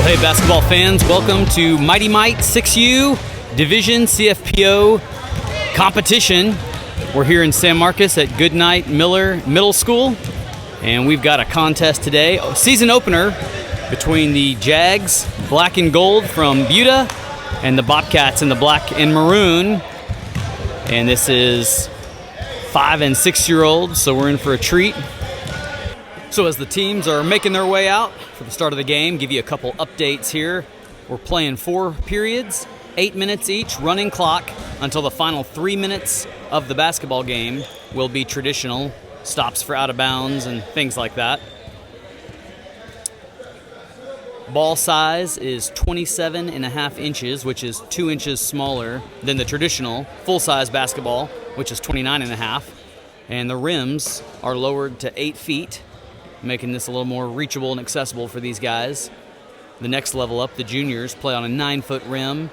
Well, hey, basketball fans, welcome to Mighty Mite 6U Division CFPO competition. We're here in San Marcos at Goodnight Miller Middle School, and we've got a contest today, season opener between the Jags, black and gold from Buda, and the Bobcats in the black and maroon. And this is 5 and 6 year olds, so we're in for a treat. So as the teams are making their way out for the start of the game, give you a couple updates here. We're playing 4 periods, 8 minutes each, running clock until the final 3 minutes of the basketball game will be traditional, stops for out of bounds and things like that. Ball size is 27.5 inches, which is 2 inches smaller than the traditional full-size basketball, which is 29.5. And the rims are lowered to 8 feet, making this a little more reachable and accessible for these guys. The next level up, the juniors play on a 9-foot rim.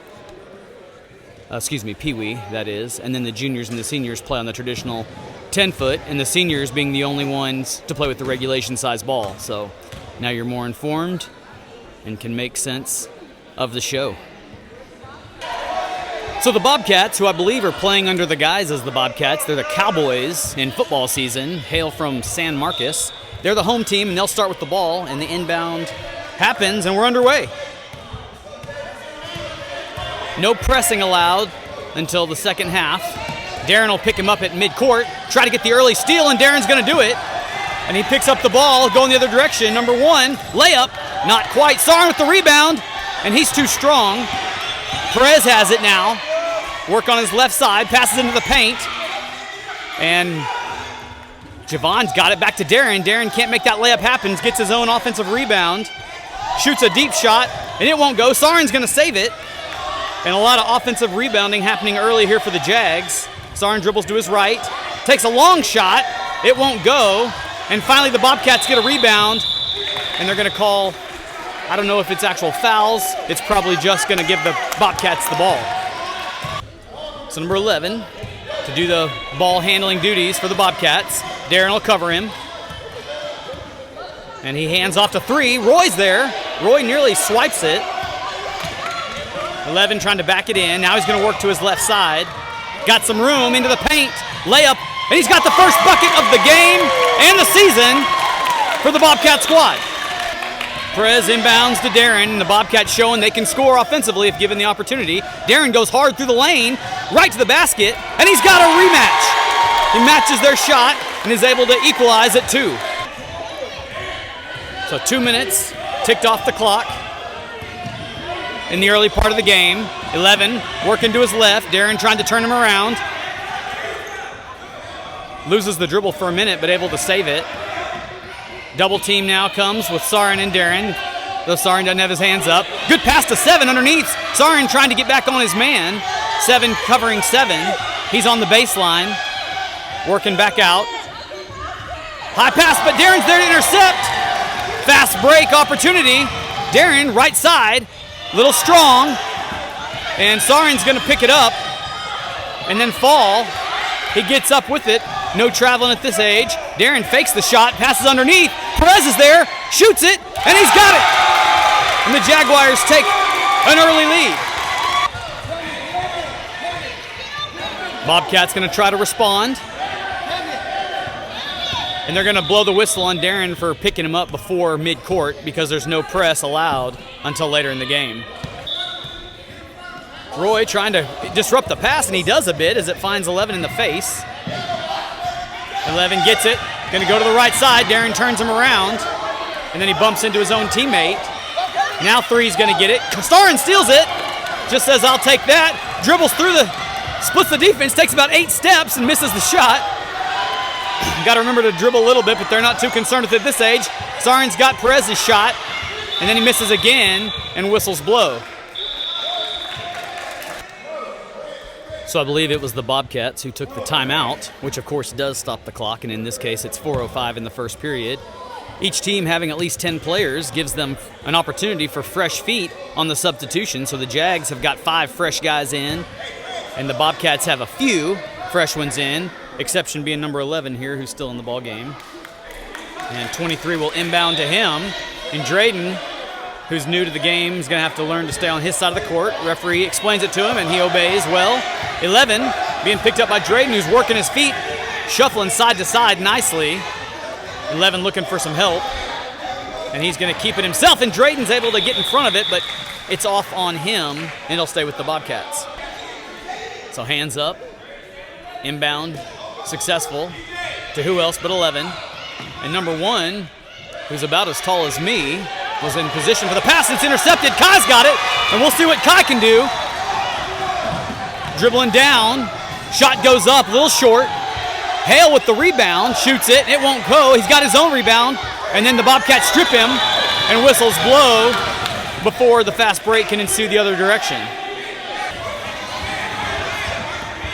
Pee-wee, that is. And then the juniors and the seniors play on the traditional 10-foot, and the seniors being the only ones to play with the regulation size ball. So now you're more informed and can make sense of the show. So the Bobcats, who I believe are playing under the guise as the Bobcats, they're the Cowboys in football season, hail from San Marcos. They're the home team, and they'll start with the ball, and the inbound happens, and we're underway. No pressing allowed until the second half. Darren will pick him up at midcourt, try to get the early steal, and Darren's going to do it. And he picks up the ball, going the other direction. Number 1, layup, not quite. Sarin with the rebound, and he's too strong. Perez has it now. Work on his left side, passes into the paint, and Javon's got it back to Darren. Darren can't make that layup happen, gets his own offensive rebound, shoots a deep shot, and it won't go. Sarin's going to save it. And a lot of offensive rebounding happening early here for the Jags. Sarin dribbles to his right, takes a long shot, it won't go, and finally the Bobcats get a rebound, and they're going to call, I don't know if it's actual fouls, it's probably just going to give the Bobcats the ball. So number 11, to do the ball handling duties for the Bobcats, Darren will cover him. And he hands off to 3. Roy's there. Roy nearly swipes it. 11 trying to back it in. Now he's going to work to his left side. Got some room into the paint. Layup. And he's got the first bucket of the game and the season for the Bobcat squad. Perez inbounds to Darren, and the Bobcats showing they can score offensively if given the opportunity. Darren goes hard through the lane, right to the basket, and he's got a rematch. He matches their shot and is able to equalize at 2. So 2 minutes ticked off the clock in the early part of the game. 11 working to his left. Darren trying to turn him around. Loses the dribble for a minute, but able to save it. Double team now comes with Sarin and Darren, though Sarin doesn't have his hands up. Good pass to 7 underneath. Sarin trying to get back on his man. 7 covering 7. He's on the baseline, working back out. High pass, but Darren's there to intercept. Fast break opportunity. Darren, right side, little strong. And Sarin's going to pick it up and then fall. He gets up with it. No traveling at this age. Darren fakes the shot, passes underneath. Perez is there, shoots it, and he's got it. And the Jaguars take an early lead. Bobcats going to try to respond. And they're going to blow the whistle on Darren for picking him up before midcourt because there's no press allowed until later in the game. Roy trying to disrupt the pass, and he does a bit as it finds 11 in the face. 11 gets it, going to go to the right side. Darren turns him around, and then he bumps into his own teammate. Now 3's going to get it. Sarin steals it, just says, I'll take that. Dribbles through splits the defense, takes about 8 steps and misses the shot. Got to remember to dribble a little bit, but they're not too concerned with it at this age. Sarin's got Perez's shot, and then he misses again, and whistles blow. So I believe it was the Bobcats who took the timeout, which of course does stop the clock, and in this case it's 4:05 in the first period. Each team having at least 10 players gives them an opportunity for fresh feet on the substitution, so the Jags have got 5 fresh guys in, and the Bobcats have a few fresh ones in, exception being number 11 here, who's still in the ball game. And 23 will inbound to him, and Drayden who's new to the game, is going to have to learn to stay on his side of the court. Referee explains it to him, and he obeys well. 11 being picked up by Drayden, who's working his feet, shuffling side to side nicely. 11 looking for some help, and he's going to keep it himself, and Drayden's able to get in front of it, but it's off on him, and it'll stay with the Bobcats. So hands up, inbound, successful to who else but 11. And number 1, who's about as tall as me, was in position for the pass. It's intercepted. Kai's got it, and we'll see what Kai can do. Dribbling down, shot goes up, a little short. Hale with the rebound, shoots it. It won't go. He's got his own rebound, and then the Bobcats strip him, and whistles blow before the fast break can ensue the other direction.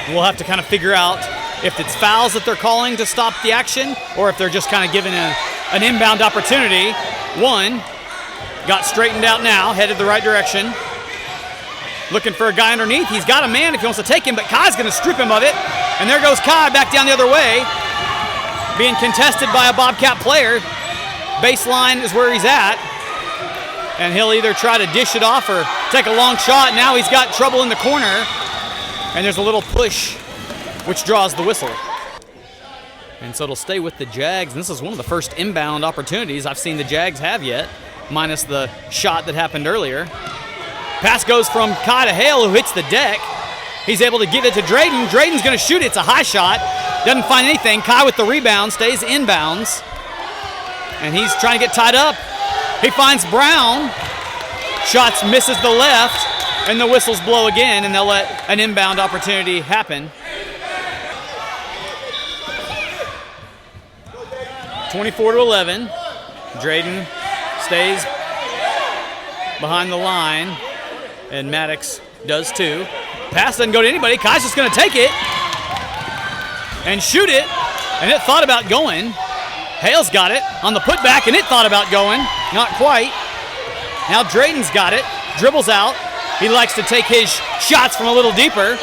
We'll have to kind of figure out if it's fouls that they're calling to stop the action, or if they're just kind of giving an inbound opportunity. 1 got straightened out now, headed the right direction. Looking for a guy underneath. He's got a man if he wants to take him, but Kai's going to strip him of it. And there goes Kai back down the other way, being contested by a Bobcat player. Baseline is where he's at. And he'll either try to dish it off or take a long shot. Now he's got trouble in the corner. And there's a little push, which draws the whistle. And so it'll stay with the Jags. And this is one of the first inbound opportunities I've seen the Jags have yet, minus the shot that happened earlier. Pass goes from Kai to Hale, who hits the deck. He's able to give it to Drayden. Drayden's going to shoot it. It's a high shot. Doesn't find anything. Kai with the rebound, stays inbounds. And he's trying to get tied up. He finds Brown. Shots misses the left, and the whistles blow again, and they'll let an inbound opportunity happen. 24-11. Drayden stays behind the line, and Maddox does too. Pass doesn't go to anybody. Kai's just going to take it and shoot it, and it thought about going. Hale's got it on the putback, and it thought about going. Not quite. Now Drayden's got it. Dribbles out. He likes to take his shots from a little deeper.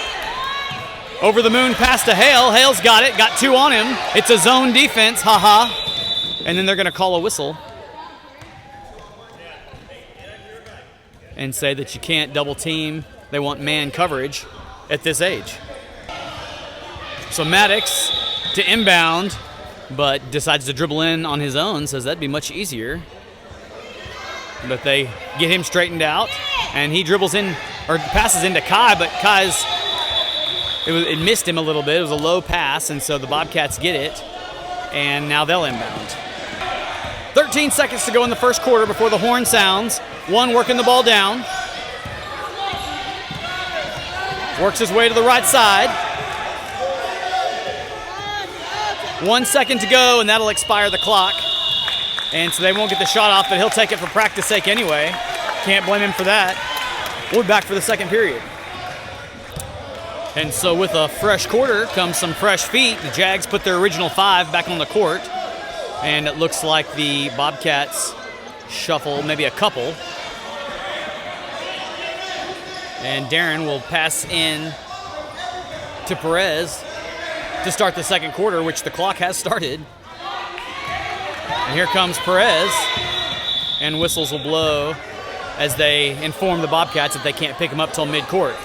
Over the moon pass to Hale. Hale's got it. Got 2 on him. It's a zone defense. Ha-ha. And then they're going to call a whistle and say that you can't double team. They want man coverage at this age. So Maddox to inbound, but decides to dribble in on his own, says that'd be much easier. But they get him straightened out, and he dribbles in, or passes into Kai, but it missed him a little bit. It was a low pass, and so the Bobcats get it, and now they'll inbound. 13 seconds to go in the first quarter before the horn sounds. 1 working the ball down. Works his way to the right side. 1 second to go, and that'll expire the clock. And so they won't get the shot off, but he'll take it for practice sake anyway. Can't blame him for that. We're back for the second period. And so with a fresh quarter comes some fresh feet. The Jags put their original 5 back on the court. And it looks like the Bobcats shuffle maybe a couple. And Darren will pass in to Perez to start the second quarter, which the clock has started. And here comes Perez, and whistles will blow as they inform the Bobcats that they can't pick him up till midcourt.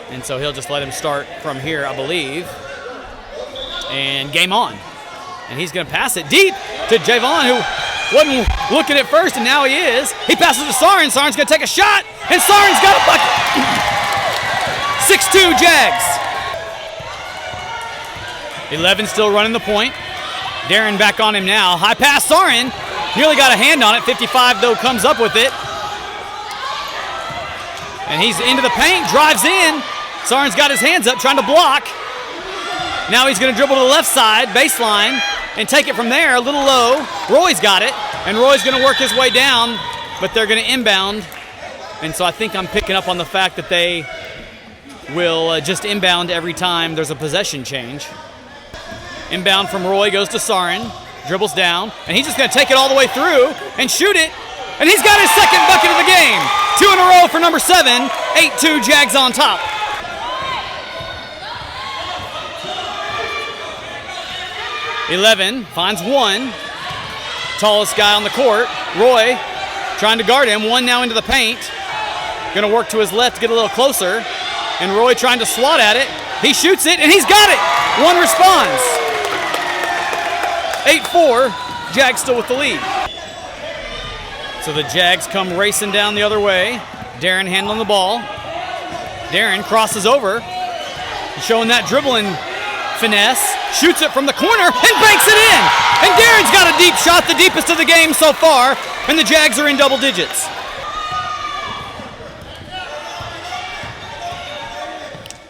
And so he'll just let him start from here, I believe. And game on. And he's going to pass it deep to Javon, who wasn't looking at first, and now he is. He passes to Sarin. Sarin's going to take a shot, and Sarin's got a bucket. 6-2 Jags. 11 still running the point. Darren back on him now. High pass, Sarin. Nearly got a hand on it. 55, though, comes up with it. And he's into the paint, drives in. Sarin's got his hands up, trying to block. Now he's going to dribble to the left side, baseline, and take it from there, a little low. Roy's got it, and Roy's going to work his way down, but they're going to inbound. And so I think I'm picking up on the fact that they will just inbound every time there's a possession change. Inbound from Roy goes to Sarin, dribbles down, and he's just going to take it all the way through and shoot it. And he's got his second bucket of the game. 2 in a row for number 7. 8-2 Jags on top. (11) finds 1. Tallest guy on the court. Roy trying to guard him. One now into the paint. Gonna work to his left to get a little closer. And Roy trying to swat at it. He shoots it, and he's got it. One responds. 8-4, Jags still with the lead. So the Jags come racing down the other way. Darren handling the ball. Darren crosses over, showing that dribbling finesse. Shoots it from the corner and banks it in. And Darren's got a deep shot, the deepest of the game so far, and the Jags are in double digits.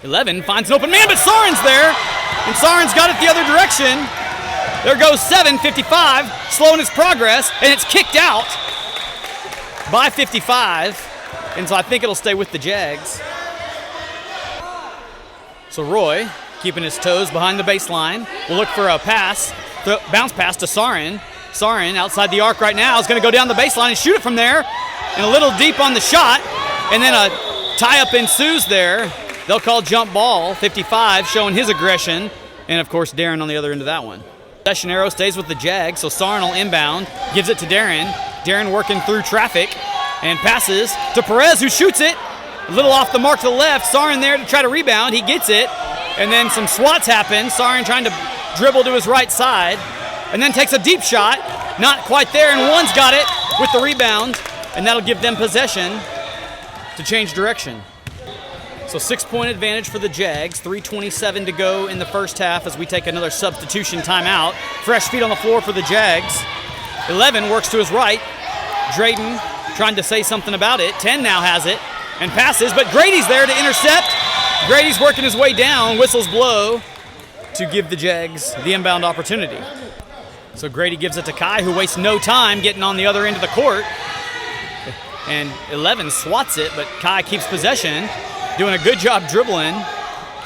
Eleven finds an open man, but Sarin's there, and Sarin's got it the other direction. There goes 7:55, slowing his progress, and it's kicked out by 55, and so I think it'll stay with the Jags. So Roy, keeping his toes behind the baseline, will look for a pass, bounce pass to Sarin. Sarin, outside the arc right now, is going to go down the baseline and shoot it from there, and a little deep on the shot, and then a tie-up ensues there. They'll call jump ball, 55, showing his aggression, and of course Darren on the other end of that one. Possession arrow stays with the Jags, so Sarin will inbound, gives it to Darren. Darren working through traffic, and passes to Perez, who shoots it. A little off the mark to the left. Sarin there to try to rebound. He gets it, and then some swats happen. Sarin trying to dribble to his right side, and then takes a deep shot. Not quite there, and one's got it with the rebound, and that'll give them possession to change direction. So 6-point advantage for the Jags, 3:27 to go in the first half as we take another substitution timeout. Fresh feet on the floor for the Jags. 11 works to his right. Drayden trying to say something about it. 10 now has it and passes, but Grady's there to intercept. Grady's working his way down, whistles blow to give the Jags the inbound opportunity. So Grady gives it to Kai, who wastes no time getting on the other end of the court. And 11 swats it, but Kai keeps possession. Doing a good job dribbling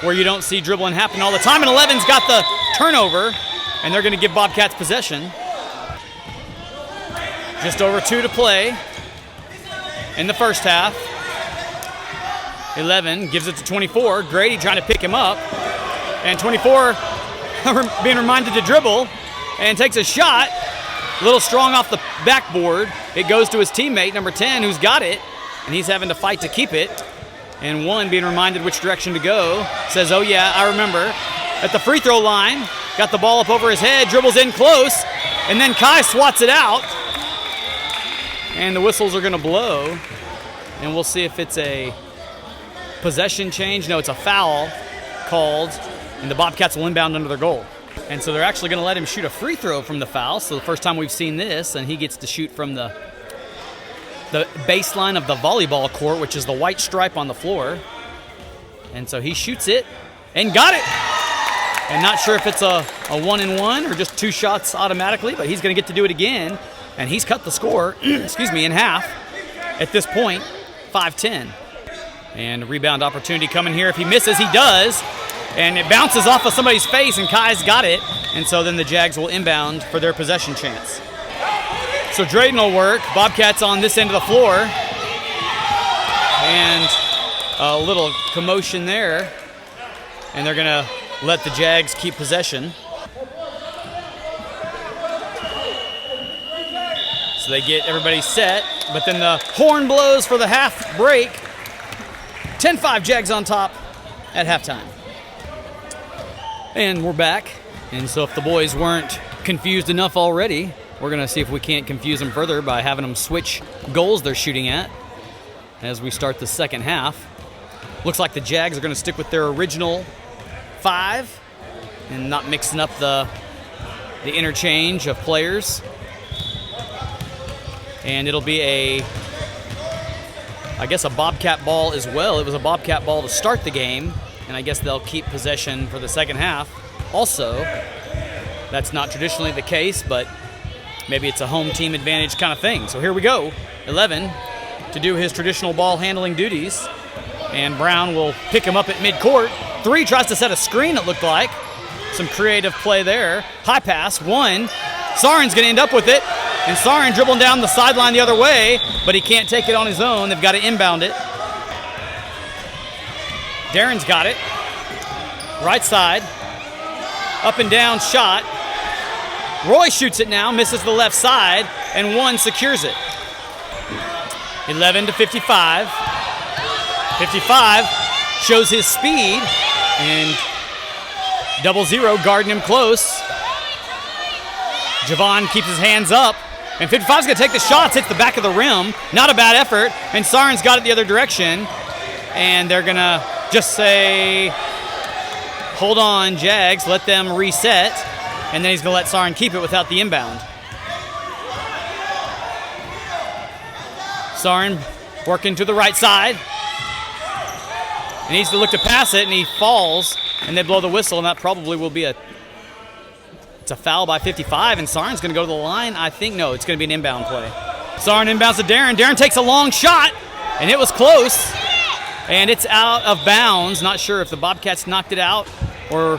where you don't see dribbling happen all the time. And 11's got the turnover, and they're going to give Bobcats possession. Just over 2 to play in the first half. 11 gives it to 24. Grady trying to pick him up. And 24 being reminded to dribble and takes a shot. A little strong off the backboard. It goes to his teammate, number 10, who's got it. And he's having to fight to keep it. And one being reminded which direction to go, says, oh yeah, I remember. At the free throw line, got the ball up over his head, dribbles in close, and then Kai swats it out. And the whistles are gonna blow. And we'll see if it's a possession change. No, it's a foul called, and the Bobcats will inbound under their goal. And so they're actually gonna let him shoot a free throw from the foul. So the first time we've seen this, and he gets to shoot from the baseline of the volleyball court, which is the white stripe on the floor. And so he shoots it and got it. And not sure if it's a 1-and-1 or just 2 shots automatically, but he's going to get to do it again. And he's cut the score, in half. At this point, 5-10. And a rebound opportunity coming here. If he misses, he does. And it bounces off of somebody's face, and Kai's got it. And so then the Jags will inbound for their possession chance. So Drayden will work. Bobcats on this end of the floor. And a little commotion there. And they're going to let the Jags keep possession. So they get everybody set. But then the horn blows for the half break. 10-5 Jags on top at halftime. And we're back. And so if the boys weren't confused enough already, we're going to see if we can't confuse them further by having them switch goals they're shooting at as we start the second half. Looks like the Jags are going to stick with their original 5 and not mixing up the interchange of players. And it'll be a Bobcat ball as well. It was a Bobcat ball to start the game, and I guess they'll keep possession for the second half. Also, that's not traditionally the case, but maybe it's a home team advantage kind of thing. So here we go. 11 to do his traditional ball handling duties. And Brown will pick him up at midcourt. 3 tries to set a screen, it looked like. Some creative play there. High pass, 1. Sarin's going to end up with it. And Sarin dribbling down the sideline the other way, but he can't take it on his own. They've got to inbound it. Darren's got it. Right side. Up and down shot. Roy shoots it now, misses the left side, and 1 secures it. 11 to 55. 55 shows his speed, and 0-0 guarding him close. Javon keeps his hands up, and 55's going to take the shots, hits the back of the rim. Not a bad effort, and Sarin's got it the other direction, and they're going to just say, hold on, Jags, let them reset, and then he's going to let Sarin keep it without the inbound. Sarin working to the right side. He needs to look to pass it, and he falls, and they blow the whistle, and that probably will be it's a foul by 55, and Sarin's going to go to the line. I think, no, it's going to be an inbound play. Sarin inbounds to Darren. Darren takes a long shot, and it was close, and it's out of bounds. Not sure if the Bobcats knocked it out or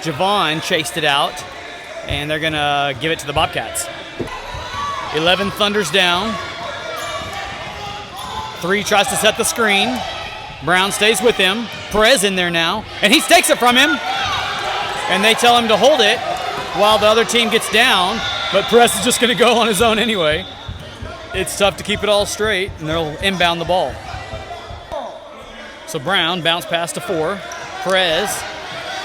Javon chased it out, and they're going to give it to the Bobcats. 11 thunders down. 3 tries to set the screen. Brown stays with him. Perez in there now, and he takes it from him, and they tell him to hold it while the other team gets down, but Perez is just going to go on his own anyway. It's tough to keep it all straight, and they'll inbound the ball. So Brown bounce pass to 4. Perez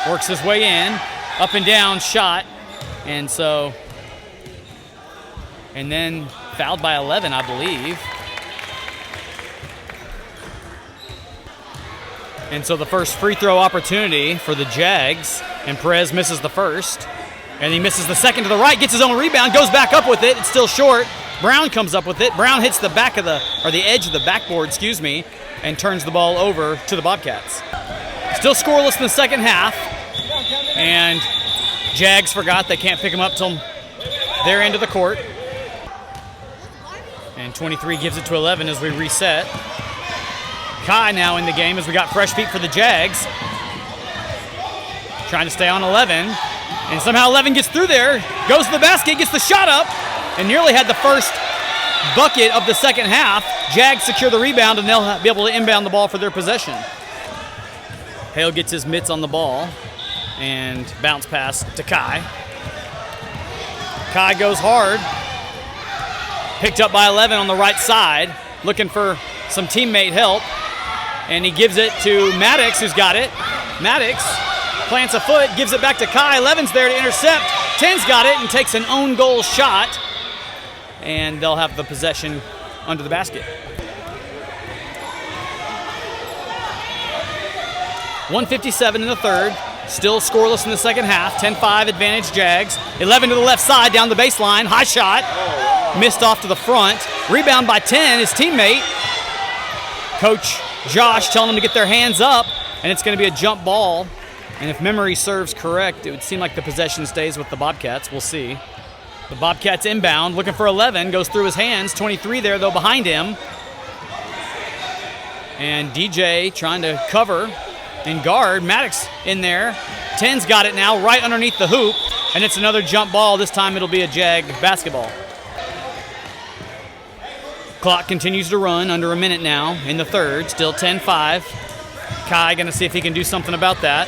works his way in, up and down shot, and then fouled by 11, I believe. And so the first free throw opportunity for the Jags, and Perez misses the first, and he misses the second to the right, gets his own rebound, goes back up with it. It's still short. Brown comes up with it. Brown hits the back of the edge of the backboard, and turns the ball over to the Bobcats. Still scoreless in the second half, and Jags forgot they can't pick him up till their end of the court. And 23 gives it to 11 as we reset. Kai now in the game as we got fresh feet for the Jags. Trying to stay on 11. And somehow 11 gets through there, goes to the basket, gets the shot up, and nearly had the first bucket of the second half. Jags secure the rebound, and they'll be able to inbound the ball for their possession. Hale gets his mitts on the ball and bounce pass to Kai. Kai goes hard. Picked up by 11 on the right side, looking for some teammate help. And he gives it to Maddox, who's got it. Maddox plants a foot, gives it back to Kai. 11's there to intercept. 10's got it and takes an own goal shot. And they'll have the possession under the basket. 1:57 in the third. Still scoreless in the second half. 10-5 advantage Jags. 11 to the left side down the baseline. High shot. Missed off to the front. Rebound by 10, his teammate. Coach Josh telling them to get their hands up, and it's going to be a jump ball. And if memory serves correct, it would seem like the possession stays with the Bobcats. We'll see. The Bobcats inbound, looking for 11, goes through his hands. 23 there, though, behind him. And DJ trying to cover and guard. Maddox in there. 10's got it now, right underneath the hoop, and it's another jump ball. This time it'll be a Jag basketball. Clock continues to run, under a minute now in the third, still 10-5. Kai going to see if he can do something about that.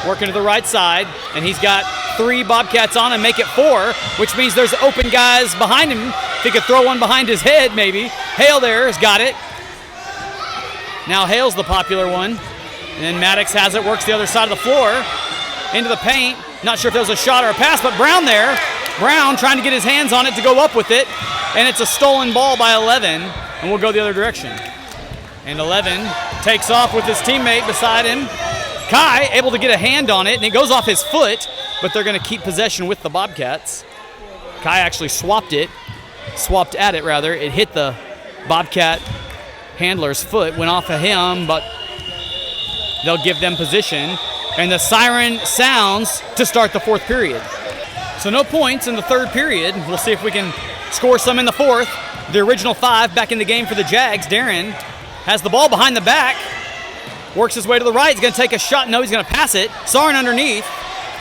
Working to the right side, and he's got 3 Bobcats on him, make it 4, which means there's open guys behind him. If he could throw one behind his head, maybe. Hale there has got it. Now Hale's the popular one. And then Maddox has it, works the other side of the floor, into the paint. Not sure if there was a shot or a pass, but Brown there. Brown trying to get his hands on it to go up with it, and it's a stolen ball by 11, and we'll go the other direction. And 11 takes off with his teammate beside him. Kai able to get a hand on it, and it goes off his foot, but they're going to keep possession with the Bobcats. Kai actually swapped at it. It hit the Bobcat handler's foot, went off of him, but they'll give them position. And the siren sounds to start the fourth period. So no points in the third period. We'll see if we can score some in the fourth. The original 5 back in the game for the Jags. Darren has the ball behind the back. Works his way to the right. He's going to take a shot. No, he's going to pass it. Sarin underneath.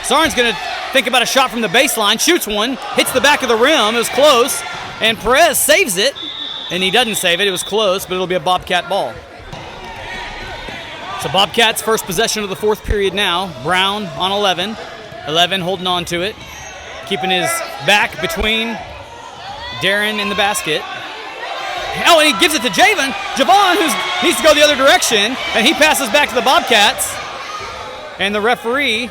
Sarin's going to think about a shot from the baseline. Shoots one. Hits the back of the rim. It was close. And Perez saves it. And he doesn't save it. It was close, but it'll be a Bobcat ball. So Bobcats first possession of the fourth period now. Brown on 11. 11 holding on to it. Keeping his back between Darren in the basket. Oh, and he gives it to Javon, who needs to go the other direction, and he passes back to the Bobcats. And the referee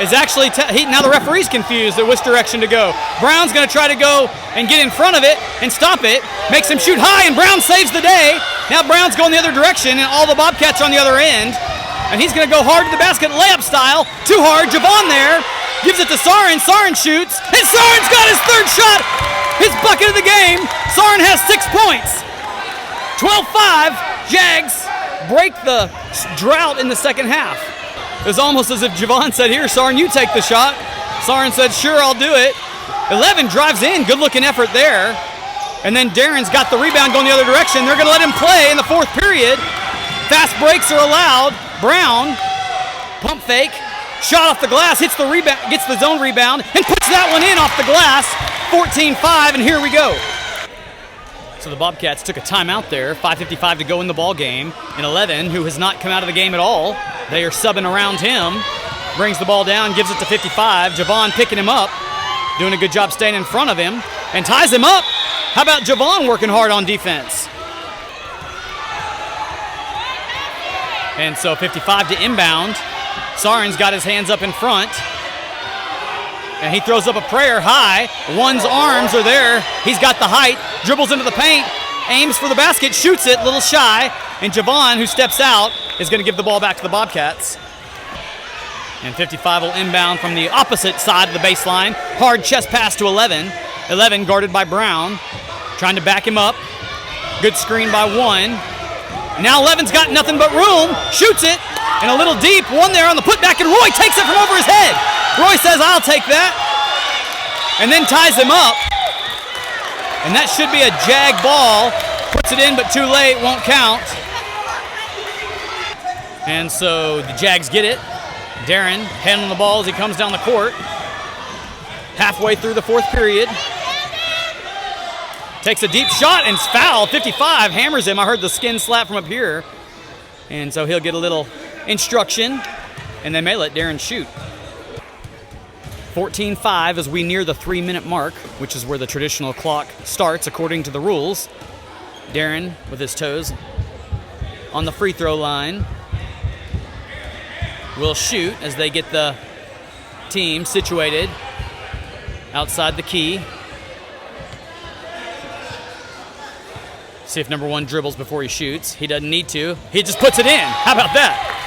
is actually, now the referee's confused at which direction to go. Brown's going to try to go and get in front of it and stop it. Makes him shoot high, and Brown saves the day. Now Brown's going the other direction, and all the Bobcats are on the other end. And he's going to go hard to the basket, layup style. Too hard, Javon there. Gives it to Sarin. Sarin shoots. And Sarin's got his third shot. His bucket of the game. Sarin has 6 points. 12-5. Jags break the drought in the second half. It was almost as if Javon said, here, Sarin, you take the shot. Sarin said, sure, I'll do it. 11 drives in. Good-looking effort there. And then Darren's got the rebound going the other direction. They're going to let him play in the fourth period. Fast breaks are allowed. Brown, pump fake. Shot off the glass, hits the rebound, gets the zone rebound, and puts that one in off the glass. 14-5, and here we go. So the Bobcats took a timeout there. 5:55 to go in the ball game. And 11, who has not come out of the game at all, they are subbing around him. Brings the ball down, gives it to 55. Javon picking him up, doing a good job staying in front of him, and ties him up. How about Javon working hard on defense? And so 55 to inbound. Sarin's got his hands up in front. And he throws up a prayer high. One's arms are there. He's got the height. Dribbles into the paint. Aims for the basket. Shoots it. Little shy. And Javon, who steps out, is going to give the ball back to the Bobcats. And 55 will inbound from the opposite side of the baseline. Hard chest pass to 11. 11 guarded by Brown. Trying to back him up. Good screen by 1. Now 11's got nothing but room. Shoots it. And a little deep. One there on the putback, and Roy takes it from over his head. Roy says, I'll take that. And then ties him up. And that should be a Jag ball. Puts it in, but too late. Won't count. And so the Jags get it. Darren handling the ball as he comes down the court. Halfway through the fourth period. Takes a deep shot and foul. 55 hammers him. I heard the skin slap from up here. And so he'll get a little instruction, and they may let Darren shoot. 14-5 as we near the 3-minute mark, which is where the traditional clock starts according to the rules. Darren with his toes on the free throw line will shoot as they get the team situated outside the key. See if number 1 dribbles before he shoots. He doesn't need to. He just puts it in. How about that?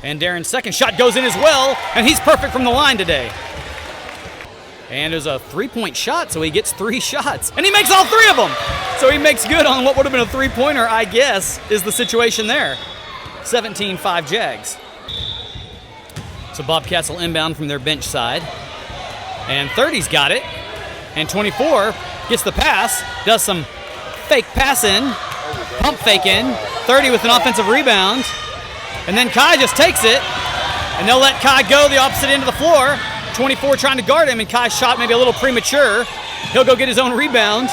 And Darren's second shot goes in as well, and he's perfect from the line today. And there's a 3-point shot, so he gets 3 shots. And he makes all 3 of them. So he makes good on what would have been a 3-pointer, I guess, is the situation there. 17-5 Jags. So Bobcats will inbound from their bench side. And 30's got it. And 24 gets the pass, does some fake passing, pump faking. 30 with an offensive rebound. And then Kai just takes it. And they'll let Kai go the opposite end of the floor. 24 trying to guard him, and Kai's shot maybe a little premature. He'll go get his own rebound.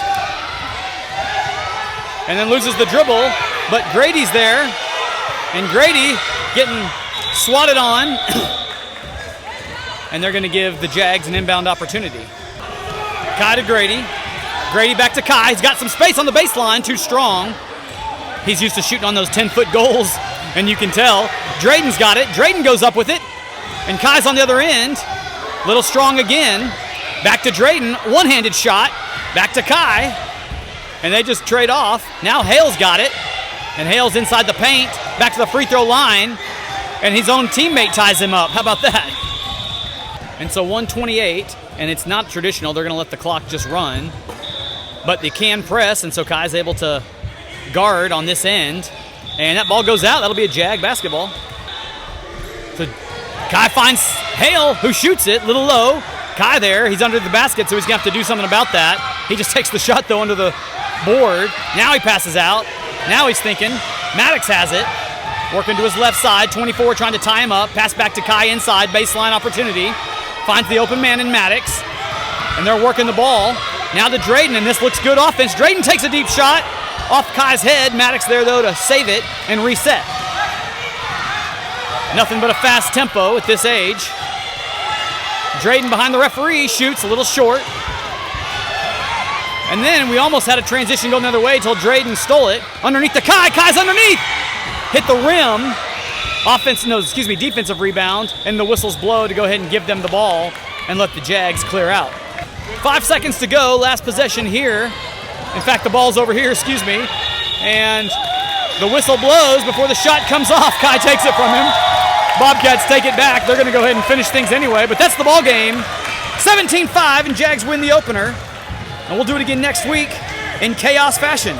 And then loses the dribble. But Grady's there. And Grady getting swatted on. And they're going to give the Jags an inbound opportunity. Kai to Grady. Grady back to Kai. He's got some space on the baseline. Too strong. He's used to shooting on those 10-foot goals, and you can tell. Drayden's got it. Drayden goes up with it. And Kai's on the other end. Little strong again. Back to Drayden. One-handed shot. Back to Kai. And they just trade off. Now Hale's got it. And Hale's inside the paint. Back to the free throw line. And his own teammate ties him up. How about that? And so 128. And it's not traditional. They're going to let the clock just run. But they can press. And so Kai's able to guard on this end. And that ball goes out. That'll be a Jag basketball. So Kai finds Hale, who shoots it, a little low. Kai there, he's under the basket, so he's going to have to do something about that. He just takes the shot, though, under the board. Now he passes out. Now he's thinking. Maddox has it. Working to his left side. 24 trying to tie him up. Pass back to Kai inside. Baseline opportunity. Finds the open man in Maddox. And they're working the ball. Now to Drayden, and this looks good offense. Drayden takes a deep shot off Kai's head. Maddox there, though, to save it and reset. Nothing but a fast tempo at this age. Drayden behind the referee, shoots a little short. And then we almost had a transition go the other way until Drayden stole it. Underneath to Kai. Kai's underneath. Hit the rim. Defensive rebound. And the whistles blow to go ahead and give them the ball and let the Jags clear out. 5 seconds to go. Last possession here. In fact, the ball's over here, And the whistle blows before the shot comes off. Kai takes it from him. Bobcats take it back. They're going to go ahead and finish things anyway, but that's the ball game. 17-5, and Jags win the opener. And we'll do it again next week in chaos fashion.